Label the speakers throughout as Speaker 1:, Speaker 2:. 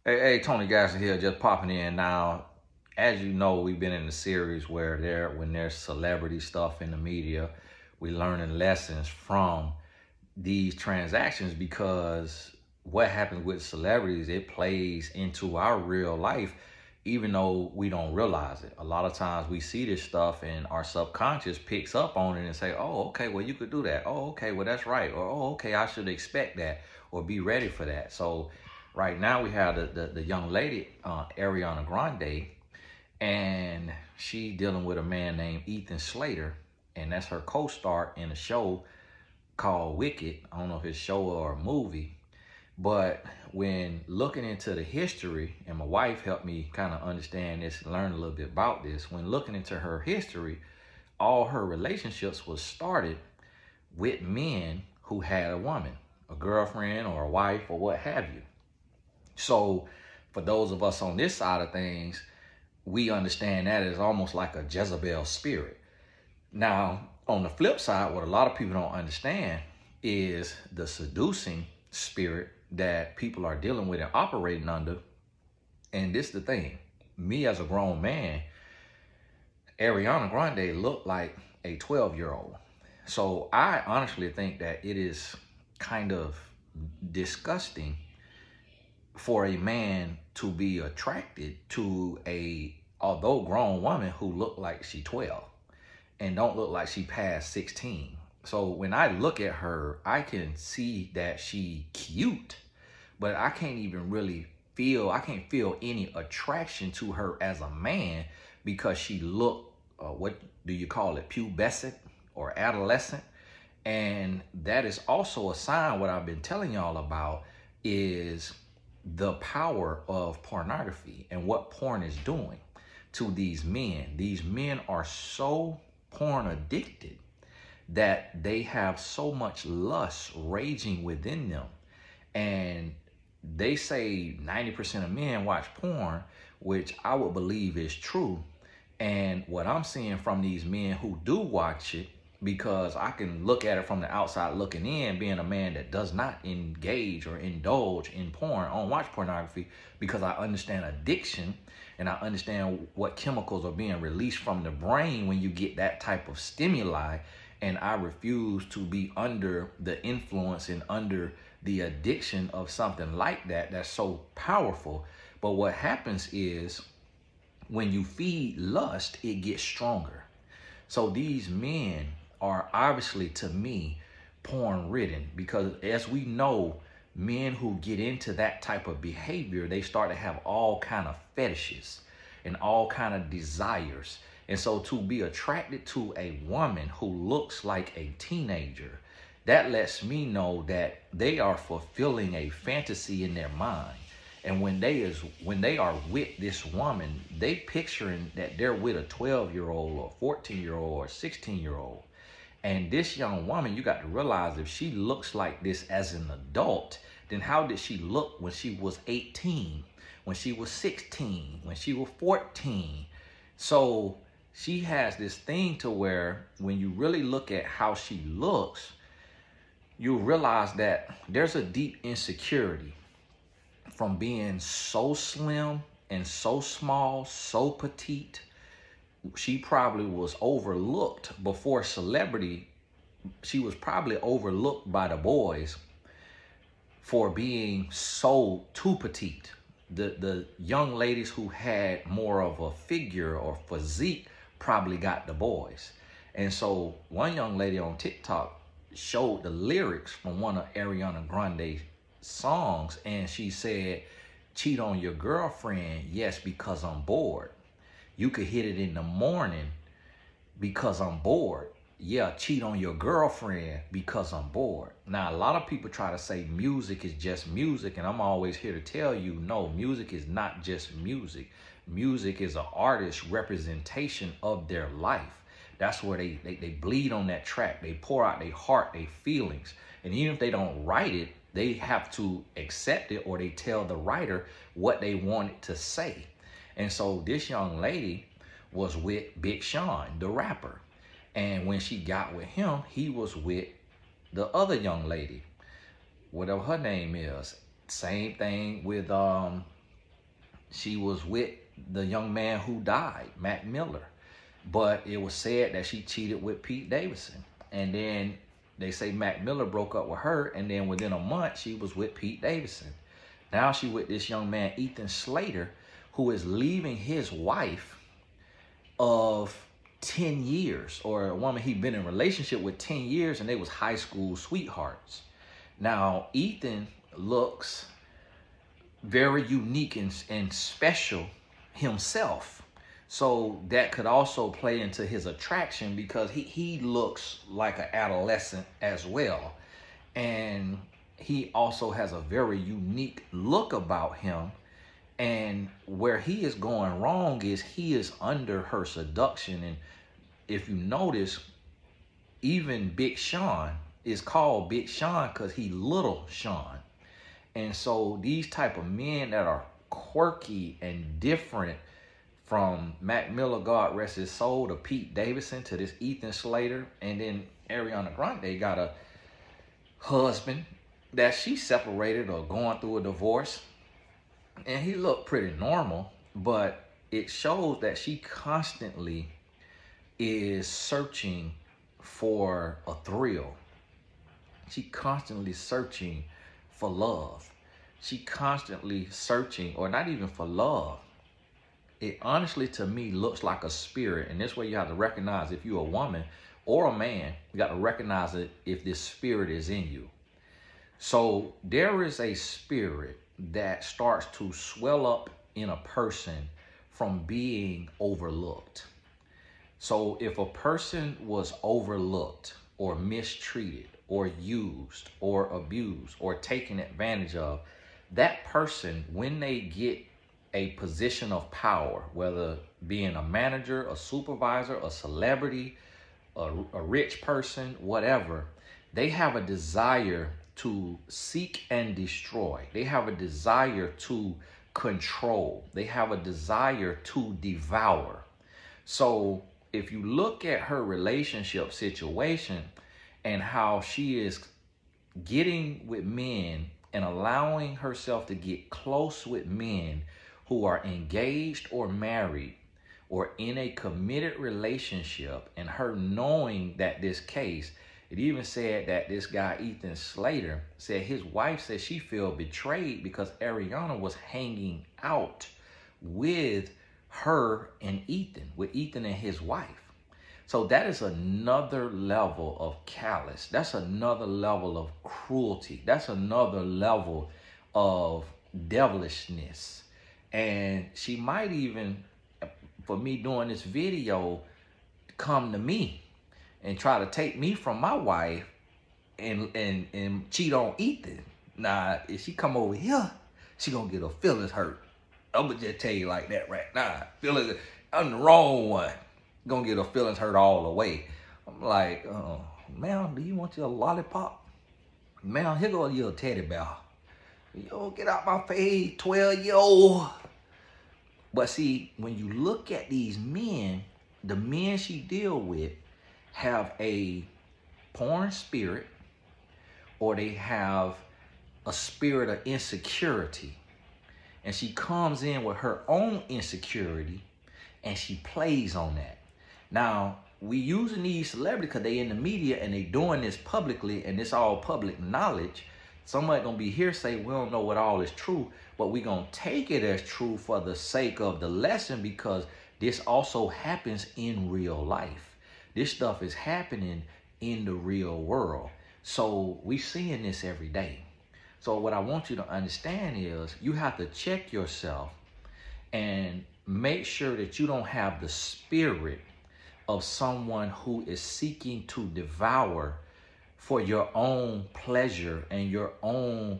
Speaker 1: Hey, Tony Gasson here, just popping in now. As you know, we've been in a series where when there's celebrity stuff in the media, we learning lessons from these transactions because what happens with celebrities, it plays into our real life, even though we don't realize it. A lot of times we see this stuff and our subconscious picks up on it and say, oh, okay, well, you could do that. Oh, okay, well, that's right. Or, oh, okay, I should expect that or be ready for that. So right now we have the young lady, Ariana Grande, and she dealing with a man named Ethan Slater, and that's her co-star in a show called Wicked. I don't know if it's a show or a movie, but when looking into the history, and my wife helped me kind of understand this and learn a little bit about this, when looking into her history, all her relationships was started with men who had a woman, a girlfriend or a wife or what have you. So for those of us on this side of things, we understand that as almost like a Jezebel spirit. Now, on the flip side, what a lot of people don't understand is the seducing spirit that people are dealing with and operating under. And this is the thing. Me as a grown man, Ariana Grande looked like a 12-year-old. So I honestly think that it is kind of disgusting for a man to be attracted to although grown woman who look like she 12 and don't look like she passed 16. So when I look at her, I can see that she cute, but I can't even really I can't feel any attraction to her as a man because she look, what do you call it, pubescent or adolescent. And that is also a sign, what I've been telling y'all about is the power of pornography and what porn is doing to these men. These men are so porn addicted that they have so much lust raging within them. And they say 90% of men watch porn, which I would believe is true. And what I'm seeing from these men who do watch it, because I can look at it from the outside looking in, being a man that does not engage or indulge in porn, I don't watch pornography because I understand addiction and I understand what chemicals are being released from the brain when you get that type of stimuli. And I refuse to be under the influence and under the addiction of something like that that's so powerful. But what happens is when you feed lust, it gets stronger. So these men are obviously, to me, porn ridden, because as we know, men who get into that type of behavior, they start to have all kind of fetishes and all kind of desires. And so to be attracted to a woman who looks like a teenager, that lets me know that they are fulfilling a fantasy in their mind. And when they are with this woman, they picturing that they're with a 12-year-old or 14-year-old or 16-year-old. And this young woman, you got to realize, if she looks like this as an adult, then how did she look when she was 18, when she was 16, when she was 14? So she has this thing to where when you really look at how she looks, you realize that there's a deep insecurity from being so slim and so small, so petite. She probably was overlooked before celebrity. She was probably overlooked by the boys for being so too petite. The young ladies who had more of a figure or physique probably got the boys. And so one young lady on TikTok showed the lyrics from one of Ariana Grande's songs, and she said, cheat on your girlfriend, yes, because I'm bored. You could hit it in the morning because I'm bored. Yeah, cheat on your girlfriend because I'm bored. Now, a lot of people try to say music is just music, and I'm always here to tell you, no, music is not just music. Music is an artist's representation of their life. That's where they bleed on that track. They pour out their heart, their feelings. And even if they don't write it, they have to accept it, or they tell the writer what they want it to say. And so this young lady was with Big Sean, the rapper. And when she got with him, he was with the other young lady, whatever her name is. Same thing with she was with the young man who died, Mac Miller. But it was said that she cheated with Pete Davidson. And then they say Mac Miller broke up with her, and then within a month, she was with Pete Davidson. Now she with this young man, Ethan Slater, who is leaving his wife of 10 years, or a woman he'd been in a relationship with 10 years, and they was high school sweethearts. Now, Ethan looks very unique and special himself. So that could also play into his attraction, because he looks like an adolescent as well. And he also has a very unique look about him. And where he is going wrong is he is under her seduction. And if you notice, even Big Sean is called Big Sean because he Little Sean. And so these type of men that are quirky and different, from Mac Miller, God rest his soul, to Pete Davidson, to this Ethan Slater, and then Ariana Grande got a husband that she separated or going through a divorce. And he looked pretty normal, but it shows that she constantly is searching for a thrill. She constantly searching for love. She constantly searching, or not even for love. It honestly, to me, looks like a spirit. And this way you have to recognize if you're a woman or a man, you got to recognize it if this spirit is in you. So there is a spirit that starts to swell up in a person from being overlooked. So if a person was overlooked or mistreated or used or abused or taken advantage of, that person, when they get a position of power, whether being a manager, a supervisor, a celebrity, a rich person, whatever, they have a desire to seek and destroy. They have a desire to control. They have a desire to devour. So if you look at her relationship situation and how she is getting with men and allowing herself to get close with men who are engaged or married or in a committed relationship, and her knowing that this case, it even said that this guy, Ethan Slater, said his wife said she felt betrayed because Ariana was hanging out with her and Ethan, with Ethan and his wife. So that is another level of callous. That's another level of cruelty. That's another level of devilishness. And she might even, for me doing this video, come to me and try to take me from my wife and cheat on Ethan. Now, if she come over here, she gonna get her feelings hurt. I'm gonna just tell you like that right now. Feelings, I'm the wrong one. Gonna get her feelings hurt all the way. I'm like, ma'am, do you want your lollipop? Ma'am, here go your teddy bear. Yo, get out my face, 12-year-old. But see, when you look at these men, the men she deal with have a porn spirit, or they have a spirit of insecurity. And she comes in with her own insecurity and she plays on that. Now, we using these celebrities because they in the media and they doing this publicly, and it's all public knowledge. Somebody gonna be hearsay. We don't know what all is true, but we gonna take it as true for the sake of the lesson, because this also happens in real life. This stuff is happening in the real world. So we seeing this every day. So what I want you to understand is you have to check yourself and make sure that you don't have the spirit of someone who is seeking to devour for your own pleasure and your own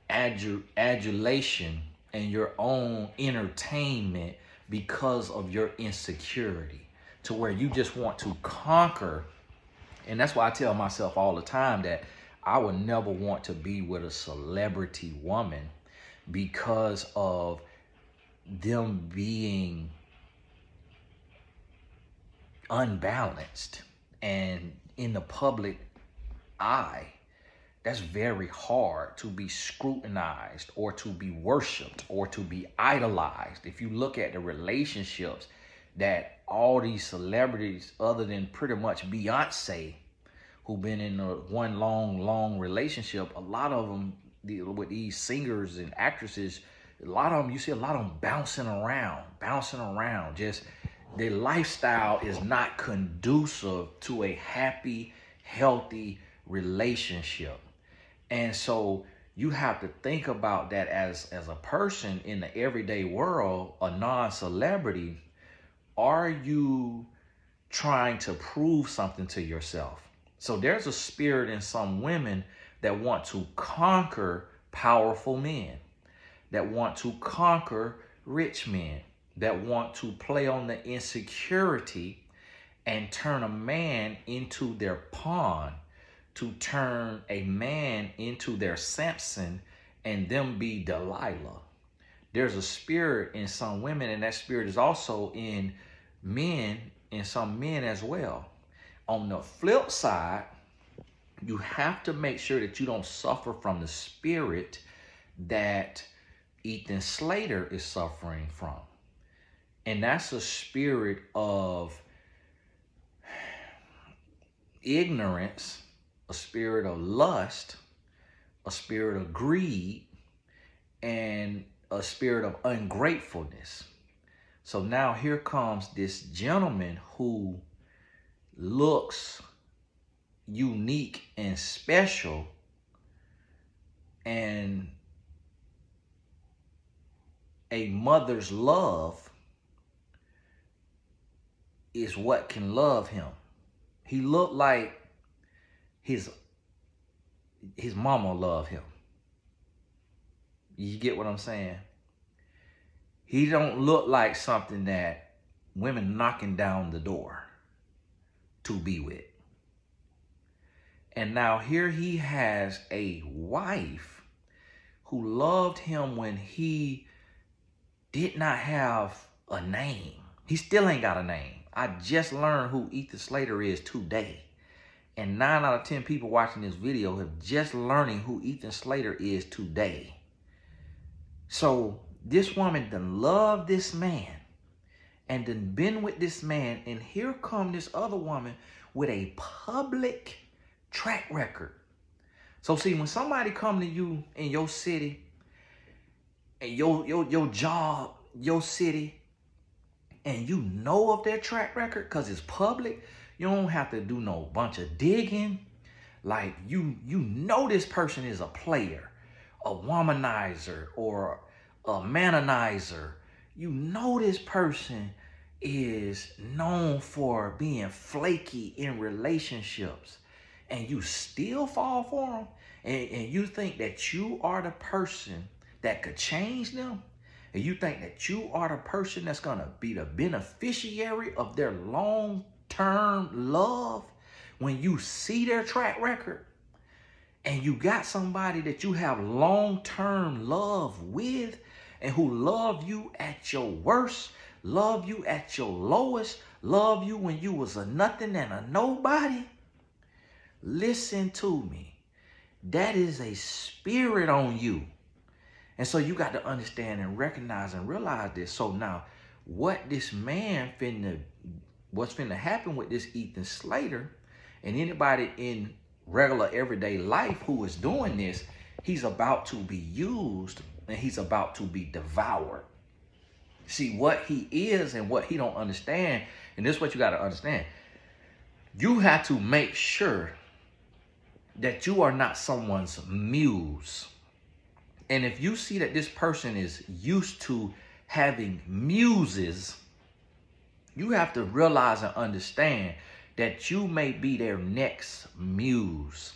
Speaker 1: adulation and your own entertainment because of your insecurity, to where you just want to conquer. And that's why I tell myself all the time that I would never want to be with a celebrity woman, because of them being unbalanced and in the public eye. That's very hard to be scrutinized or to be worshiped or to be idolized. If you look at the relationships that all these celebrities, other than pretty much Beyonce, who've been in one long relationship, a lot of them with these singers and actresses, a lot of them, you see a lot of them bouncing around. Just their lifestyle is not conducive to a happy, healthy relationship. And so you have to think about that as a person in the everyday world, a non-celebrity. Are you trying to prove something to yourself? So there's a spirit in some women that want to conquer powerful men, that want to conquer rich men, that want to play on the insecurity and turn a man into their pawn, to turn a man into their Samson and them be Delilah. There's a spirit in some women, and that spirit is also in men, in some men as well. On the flip side, you have to make sure that you don't suffer from the spirit that Ethan Slater is suffering from. And that's a spirit of ignorance, a spirit of lust, a spirit of greed, and a spirit of ungratefulness. So now here comes this gentleman who looks unique and special, and a mother's love is what can love him. He looked like his mama loved him. You get what I'm saying? He don't look like something that women knocking down the door to be with. And now here he has a wife who loved him when he did not have a name. He still ain't got a name. I just learned who Ethan Slater is today. And 9 out of 10 people watching this video have just learning who Ethan Slater is today. So this woman done loved this man and done been with this man. And here come this other woman with a public track record. So see, when somebody come to you in your city and your job, your city, and you know of their track record because it's public, you don't have to do no bunch of digging. Like you know this person is a player, a womanizer, or a manonizer. You know this person is known for being flaky in relationships, and you still fall for them, and you think that you are the person that could change them, and you think that you are the person that's going to be the beneficiary of their long-term love. When you see their track record and you got somebody that you have long-term love with and who love you at your worst, love you at your lowest, love you when you was a nothing and a nobody, listen to me. That is a spirit on you. And so you got to understand and recognize and realize this. So now what this man what's finna happen with this Ethan Slater and anybody in regular everyday life who is doing this, he's about to be used and he's about to be devoured. See, what he is and what he don't understand, and this is what you got to understand. You have to make sure that you are not someone's muse. And if you see that this person is used to having muses, you have to realize and understand that you may be their next muse.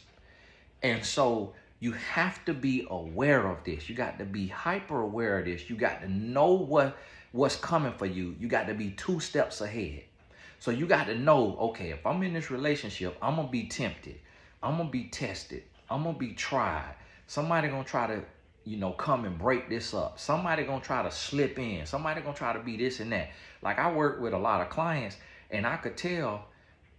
Speaker 1: And so you have to be aware of this. You got to be hyper aware of this. You got to know what's coming for you. You got to be 2 steps ahead. So you got to know, okay, if I'm in this relationship, I'm going to be tempted. I'm going to be tested. I'm going to be tried. Somebody going to try to come and break this up. Somebody gonna try to slip in. Somebody gonna try to be this and that. Like I work with a lot of clients, and I could tell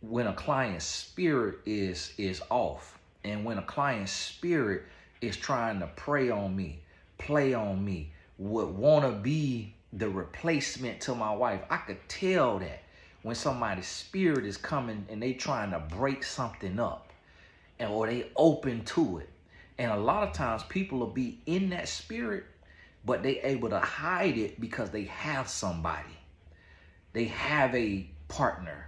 Speaker 1: when a client's spirit is off. And when a client's spirit is trying to prey on me, play on me, would want to be the replacement to my wife, I could tell that when somebody's spirit is coming and they trying to break something up, and or they open to it. And a lot of times people will be in that spirit, but they able to hide it because they have somebody. They have a partner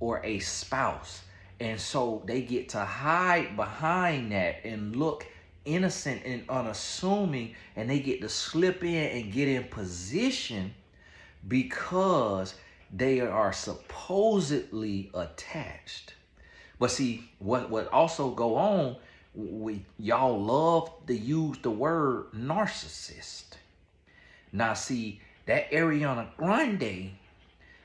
Speaker 1: or a spouse. And so they get to hide behind that and look innocent and unassuming, and they get to slip in and get in position because they are supposedly attached. But see, what also go on, y'all love to use the word narcissist. Now see, that Ariana Grande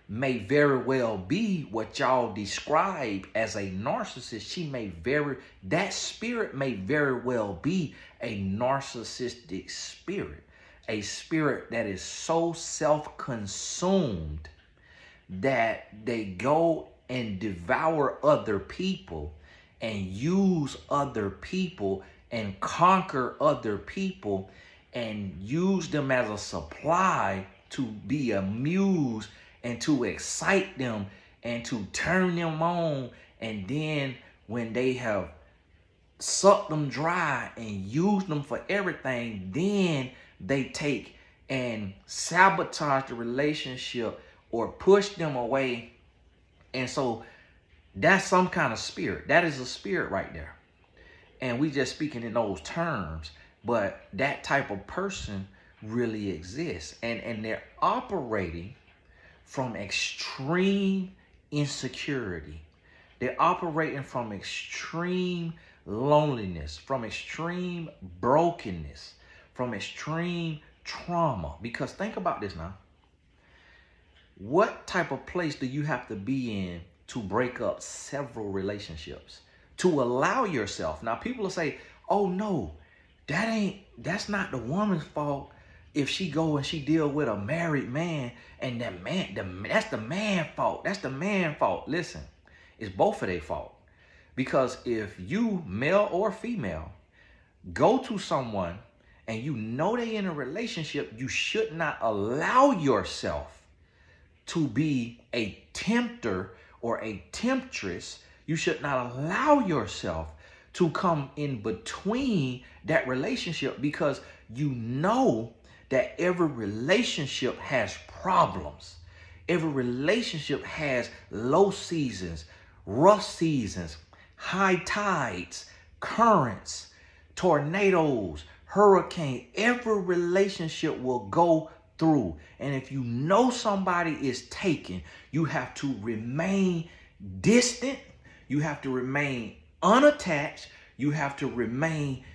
Speaker 1: may very well be what y'all describe as a narcissist. That spirit may very well be a narcissistic spirit. A spirit that is so self-consumed that they go and devour other people and use other people and conquer other people and use them as a supply to be amused and to excite them and to turn them on. And then when they have sucked them dry and used them for everything, then they take and sabotage the relationship or push them away. And so that's some kind of spirit. That is a spirit right there. And we just speaking in those terms, but that type of person really exists. And they're operating from extreme insecurity. They're operating from extreme loneliness, from extreme brokenness, from extreme trauma. Because think about this now. What type of place do you have to be in to break up several relationships? To allow yourself. Now people will say, oh no, that's not the woman's fault if she go and she deal with a married man, and that's the man's fault. That's the man's fault. Listen, it's both of their fault. Because if you, male or female, go to someone and you know they in a relationship, you should not allow yourself to be a tempter or a temptress. You should not allow yourself to come in between that relationship, because you know that every relationship has problems. Every relationship has low seasons, rough seasons, high tides, currents, tornadoes, hurricanes. Every relationship will go through. And if you know somebody is taken, you have to remain distant. You have to remain unattached. You have to remain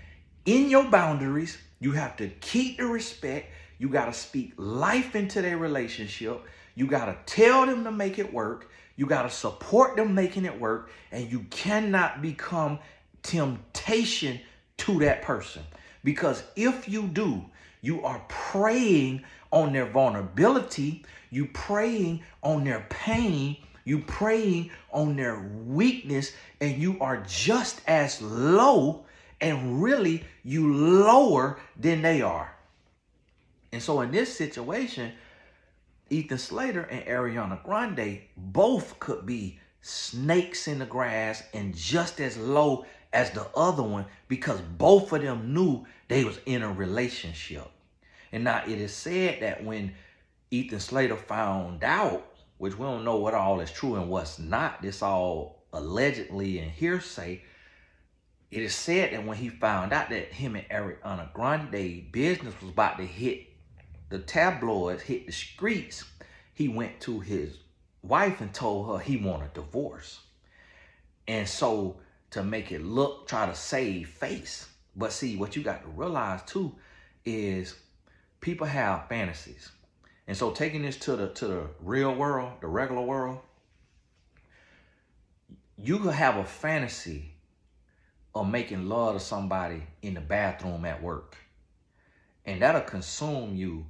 Speaker 1: in your boundaries. You have to keep the respect. You got to speak life into their relationship. You got to tell them to make it work. You got to support them making it work. And you cannot become temptation to that person. Because if you do, you are preying on their vulnerability. You preying on their pain. You preying on their weakness. And you are just as low, and really you lower than they are. And so in this situation, Ethan Slater and Ariana Grande both could be snakes in the grass and just as low as the other one, because both of them knew they was in a relationship. And now it is said that when Ethan Slater found out, which we don't know what all is true and what's not, this all allegedly and hearsay, it is said that when he found out that him and Ariana Grande business was about to hit the tabloids, hit the streets, he went to his wife and told her he wanted a divorce. And so to make it look, try to save face. But see, what you got to realize too is people have fantasies. And so taking this to the real world, the regular world, you could have a fantasy of making love to somebody in the bathroom at work. And that'll consume you,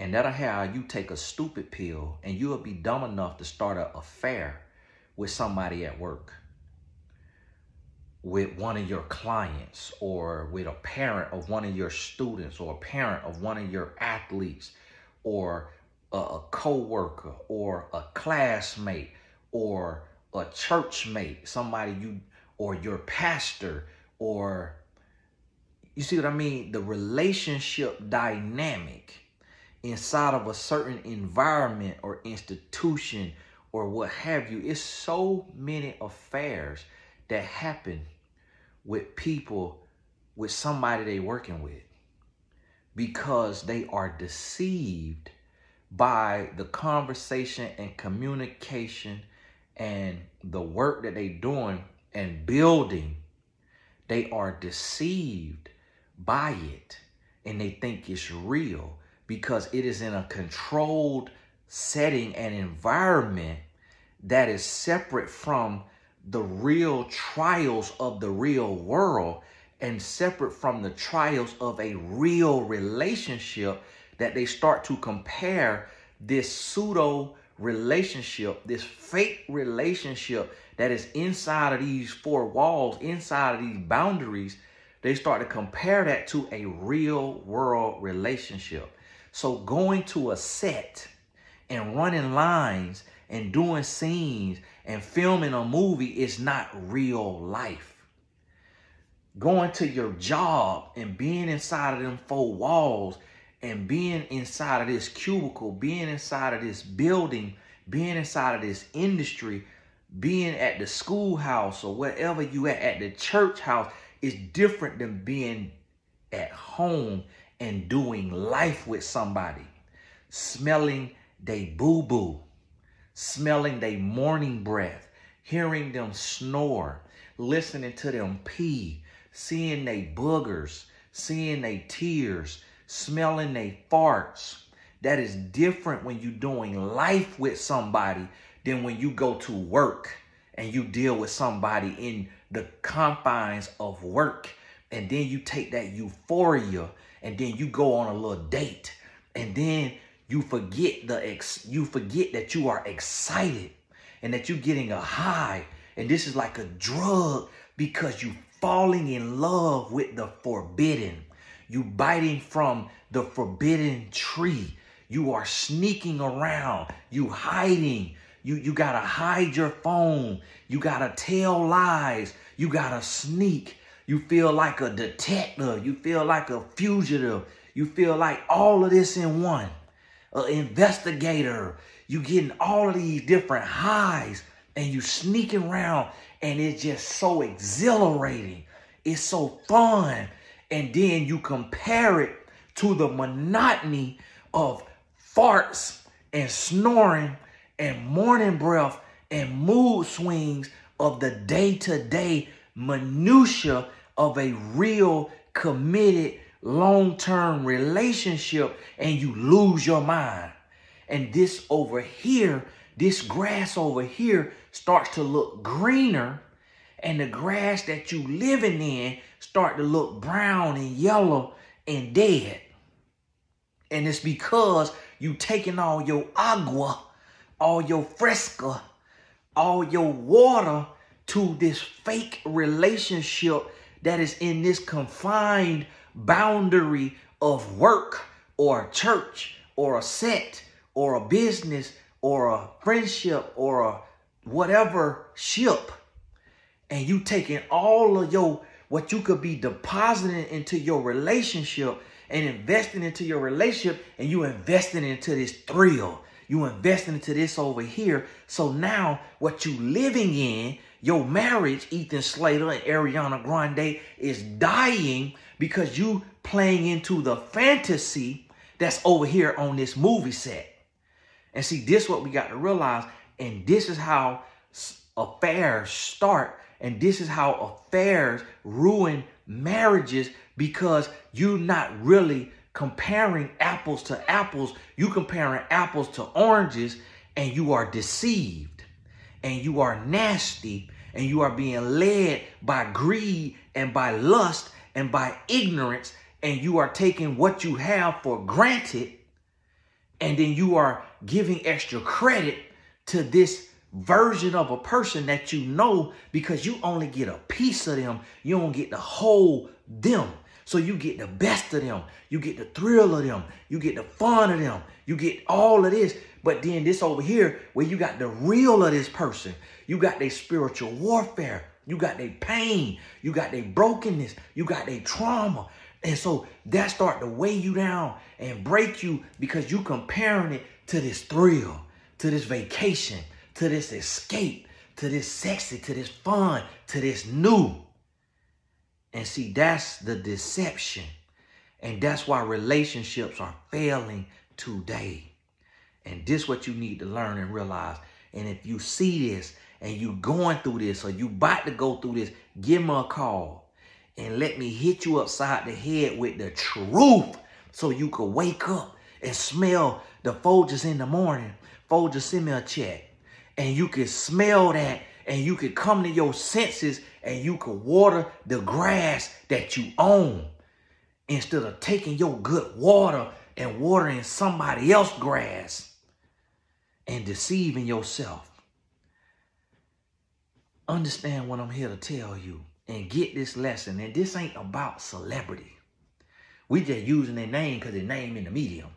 Speaker 1: and that'll have you take a stupid pill, and you'll be dumb enough to start an affair with somebody at work. with one of your clients, or with a parent of one of your students, or a parent of one of your athletes, or a co-worker, or a classmate, or a church mate, somebody you, or your pastor, or you see what I mean? The relationship dynamic inside of a certain environment or institution or what have you. It's so many affairs that happen with people, with somebody they working with, because they are deceived by the conversation and communication and the work that they doing and building. They are deceived by it, and they think it's real because it is in a controlled setting and environment that is separate from the real trials of the real world and separate from the trials of a real relationship, that they start to compare this pseudo relationship, this fake relationship that is inside of these four walls, inside of these boundaries. They start to compare that to a real world relationship. So going to a set and running lines and doing scenes and filming a movie is not real life. Going to your job and being inside of them four walls and being inside of this cubicle, being inside of this building, being inside of this industry, being at the schoolhouse or wherever you at the church house, is different than being at home and doing life with somebody. Smelling they boo-boo, smelling they morning breath, hearing them snore, listening to them pee, seeing they boogers, seeing they tears, smelling they farts. That is different when you're doing life with somebody than when you go to work and you deal with somebody in the confines of work. And then you take that euphoria and then you go on a little date, and then you forget that you are excited and that you're getting a high. And this is like a drug because you falling in love with the forbidden. You biting from the forbidden tree. You are sneaking around. You hiding. You gotta hide your phone. You gotta tell lies. You gotta sneak. You feel like a detective. You feel like a fugitive. You feel like all of this in one. An investigator. You getting all of these different highs and you sneaking around, and it's just so exhilarating. It's so fun. And then you compare it to the monotony of farts and snoring and morning breath and mood swings of the day-to-day minutia of a real committed long-term relationship, and you lose your mind. And this over here, this grass over here starts to look greener, and the grass that you living in start to look brown and yellow and dead. And it's because you taking all your agua, all your fresca, all your water to this fake relationship that is in this confined boundary of work or a church or a set or a business or a friendship or a whatever ship. And you taking all of your, what you could be depositing into your relationship and investing into your relationship, and you investing into this thrill. You investing into this over here. So now what you living in, your marriage, Ethan Slater and Ariana Grande, is dying because you playing into the fantasy that's over here on this movie set. And see, this is what we got to realize. And this is how affairs start. And this is how affairs ruin marriages, because you're not really comparing apples to apples. You comparing apples to oranges, and you are deceived, and you are nasty, and you are being led by greed and by lust and by ignorance, and you are taking what you have for granted, and then you are giving extra credit to this version of a person that you know, because you only get a piece of them. You don't get the whole them. So you get the best of them. You get the thrill of them. You get the fun of them. You get all of this. But then this over here, where you got the real of this person. You got their spiritual warfare. You got their pain. You got their brokenness. You got their trauma. And so that start to weigh you down and break you, because you comparing it to this thrill, to this vacation, to this escape, to this sexy, to this fun, to this new. And see, that's the deception. And that's why relationships are failing today. And this is what you need to learn and realize. And if you see this and you going through this, or you about to go through this, give me a call and let me hit you upside the head with the truth, so you could wake up and smell the Folgers in the morning. Folgers, send me a check. And you can smell that, and you can come to your senses, and you can water the grass that you own, instead of taking your good water and watering somebody else's grass and deceiving yourself. Understand what I'm here to tell you, and get this lesson. And this ain't about celebrity. We just using their name because their name in the medium.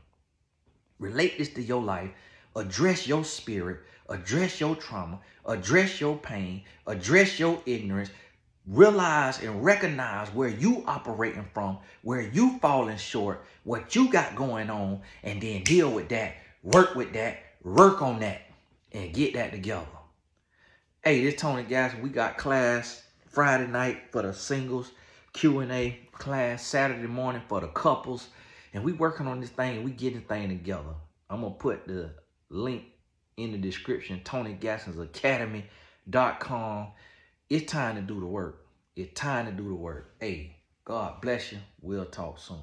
Speaker 1: Relate this to your life. Address your spirit. Address your trauma. Address your pain. Address your ignorance. Realize and recognize where you operating from, where you falling short, what you got going on, and then deal with that, work with that, work on that, and get that together. Hey, this Tony Gasson. We got class Friday night for the singles, Q&A class Saturday morning for the couples, and we working on this thing, and we getting the thing together. I'm going to put the link in the description, TonyGassonsAcademy.com. It's time to do the work. It's time to do the work. Hey, God bless you. We'll talk soon.